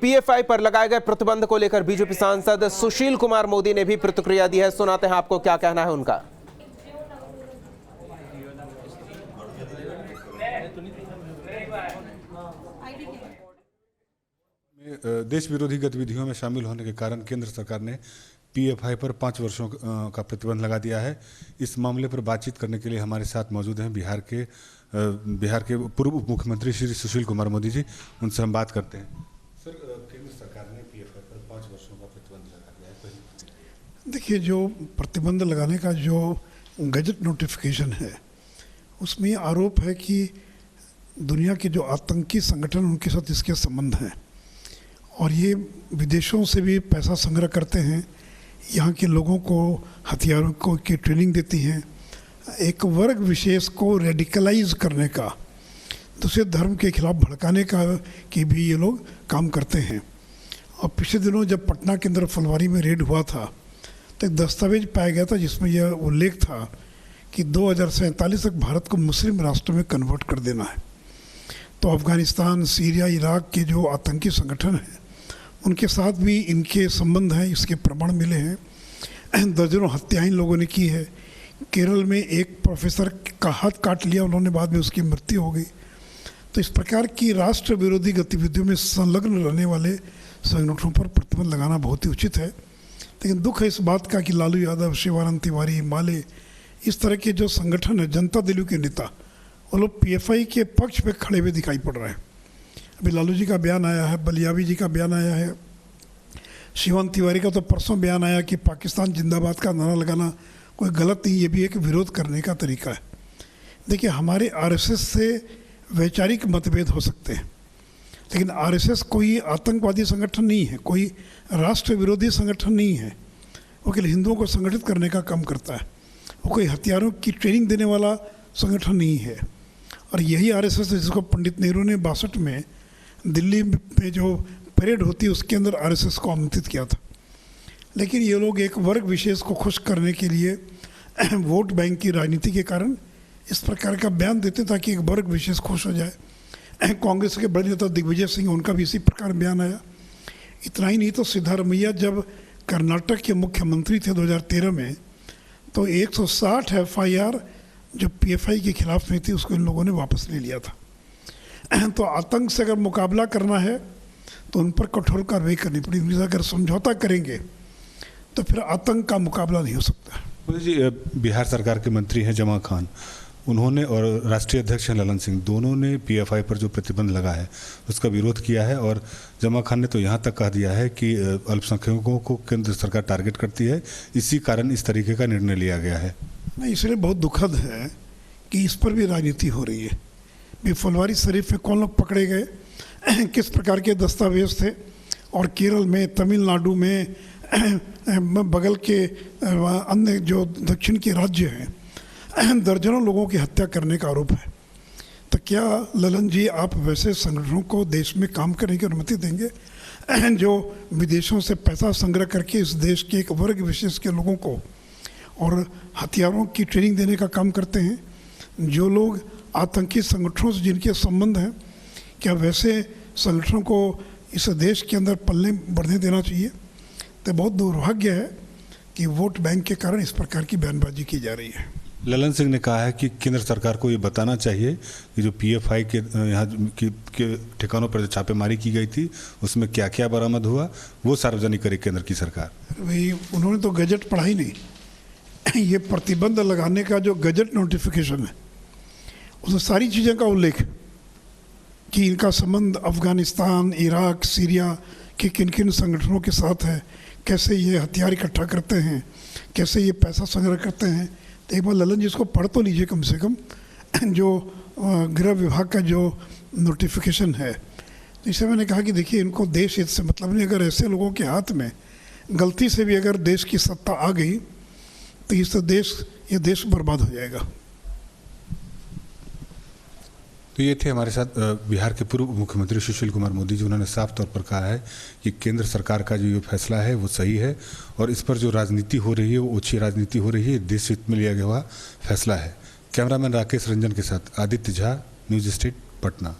PFI पर लगाए गए प्रतिबंध को लेकर बीजेपी सांसद सुशील कुमार मोदी ने भी प्रतिक्रिया दी है। सुनाते हैं आपको क्या कहना है उनका। देश विरोधी गतिविधियों में शामिल होने के कारण केंद्र सरकार ने पीएफआई पर 5 वर्षों का प्रतिबंध लगा दिया है। इस मामले पर बातचीत करने के लिए हमारे साथ मौजूद हैं बिहार के पूर्व उप मुख्यमंत्री श्री सुशील कुमार मोदी जी। उनसे हम बात करते हैं। सर, केंद्र सरकार ने पीएफआई पर 5 वर्षों का प्रतिबंध लगा दिया है। देखिए, जो प्रतिबंध लगाने का जो गजट नोटिफिकेशन है उसमें आरोप है कि दुनिया के जो आतंकी संगठन उनके साथ इसके संबंध हैं और ये विदेशों से भी पैसा संग्रह करते हैं, यहाँ के लोगों को हथियारों को की ट्रेनिंग देती हैं, एक वर्ग विशेष को रेडिकलाइज करने का, दूसरे धर्म के खिलाफ भड़काने का कि भी ये लोग काम करते हैं। और पिछले दिनों जब पटना के अंदर फुलवारी में रेड हुआ था तो एक दस्तावेज पाया गया था जिसमें यह उल्लेख था कि 2047 तक भारत को मुस्लिम राष्ट्र में कन्वर्ट कर देना है। तो अफ़गानिस्तान, सीरिया, इराक के जो आतंकी संगठन हैं उनके साथ भी इनके संबंध हैं, इसके प्रमाण मिले हैं। दर्जनों हत्याएं इन लोगों ने की है। केरल में एक प्रोफेसर का हाथ काट लिया उन्होंने, बाद में उसकी मृत्यु हो गई। तो इस प्रकार की राष्ट्र विरोधी गतिविधियों में संलग्न रहने वाले संगठनों पर प्रतिबंध लगाना बहुत ही उचित है। लेकिन दुख है इस बात का कि लालू यादव, शिवानंद तिवारी, माले, इस तरह के जो संगठन है, जनता दल के नेता, वो लोग पीएफआई के पक्ष पे खड़े हुए दिखाई पड़ रहे हैं। अभी लालू जी का बयान आया है, बलियावी जी का बयान आया है, शिवानंद तिवारी का तो परसों बयान आया कि पाकिस्तान जिंदाबाद का नारा लगाना कोई गलत नहीं, ये भी एक विरोध करने का तरीका है। देखिए, हमारे आरएसएस से वैचारिक मतभेद हो सकते हैं, लेकिन आरएसएस कोई आतंकवादी संगठन नहीं है, कोई राष्ट्र विरोधी संगठन नहीं है। वो केवल हिंदुओं को संगठित करने का काम करता है। वो कोई हथियारों की ट्रेनिंग देने वाला संगठन नहीं है। और यही आरएसएस है जिसको पंडित नेहरू ने 62 में दिल्ली में जो परेड होती है उसके अंदर आरएसएस को आमंत्रित किया था। लेकिन ये लोग एक वर्ग विशेष को खुश करने के लिए वोट बैंक की राजनीति के कारण इस प्रकार का बयान देते ताकि एक वर्ग विशेष खुश हो जाए। कांग्रेस के बड़े नेता दिग्विजय सिंह, उनका भी इसी प्रकार बयान आया। इतना ही नहीं तो सिद्धारमैया जब कर्नाटक के मुख्यमंत्री थे 2013 में, तो 160 एफआईआर जो पीएफआई के खिलाफ में थी उसको इन लोगों ने वापस ले लिया था। तो आतंक से अगर मुकाबला करना है तो उन पर कठोर कार्रवाई करनी पड़ेगी। अगर समझौता करेंगे तो फिर आतंक का मुकाबला नहीं हो सकता। मोदी जी, बिहार सरकार के मंत्री हैं जमा खान, उन्होंने और राष्ट्रीय अध्यक्ष हैं ललन सिंह, दोनों ने पीएफआई पर जो प्रतिबंध लगा है उसका विरोध किया है। और जमा खान ने तो यहाँ तक कह दिया है कि अल्पसंख्यकों को केंद्र सरकार टारगेट करती है, इसी कारण इस तरीके का निर्णय लिया गया है। नहीं, इसलिए बहुत दुखद है कि इस पर भी राजनीति हो रही है। भी फुलवारी शरीफ में कौन लोग पकड़े गए, किस प्रकार के दस्तावेज थे, और केरल में, तमिलनाडु में, बगल के अन्य जो दक्षिण के राज्य हैं, दर्जनों लोगों की हत्या करने का आरोप है। तो क्या ललन जी आप वैसे संगठनों को देश में काम करने की अनुमति देंगे जो विदेशों से पैसा संग्रह करके इस देश के एक वर्ग विशेष के लोगों को और हथियारों की ट्रेनिंग देने का काम करते हैं? जो लोग आतंकी संगठनों से जिनके संबंध हैं, क्या वैसे संगठनों को इस देश के अंदर पलने बढ़ने देना चाहिए? तो बहुत दुर्भाग्य है कि वोट बैंक के कारण इस प्रकार की बयानबाजी की जा रही है। ललन सिंह ने कहा है कि केंद्र सरकार को ये बताना चाहिए कि जो पीएफआई के यहाँ के ठिकानों पर जो छापेमारी की गई थी उसमें क्या क्या बरामद हुआ, वो सार्वजनिक करे केंद्र की सरकार। भाई, उन्होंने तो गजट पढ़ा ही नहीं। ये प्रतिबंध लगाने का जो गजट नोटिफिकेशन है उसमें सारी चीज़ों का उल्लेख है कि इनका संबंध अफ़गानिस्तान, इराक, सीरिया के किन किन संगठनों के साथ है, कैसे ये हथियार इकट्ठा करते हैं, कैसे ये पैसा संग्रह करते हैं। तो एक बार ललन जी इसको पढ़ तो लीजिए कम से कम, जो गृह विभाग का जो नोटिफिकेशन है। तो इससे मैंने कहा कि देखिए, इनको देश हित से मतलब नहीं। अगर ऐसे लोगों के हाथ में गलती से भी अगर देश की सत्ता आ गई तो ये देश बर्बाद हो जाएगा। तो ये थे हमारे साथ बिहार के पूर्व मुख्यमंत्री सुशील कुमार मोदी जी। उन्होंने साफ तौर पर कहा है कि केंद्र सरकार का जो ये फैसला है वो सही है और इस पर जो राजनीति हो रही है वो अच्छी राजनीति हो रही है, देश हित में लिया गया हुआ फैसला है। कैमरामैन राकेश रंजन के साथ आदित्य झा, न्यूज़ स्टेट, पटना।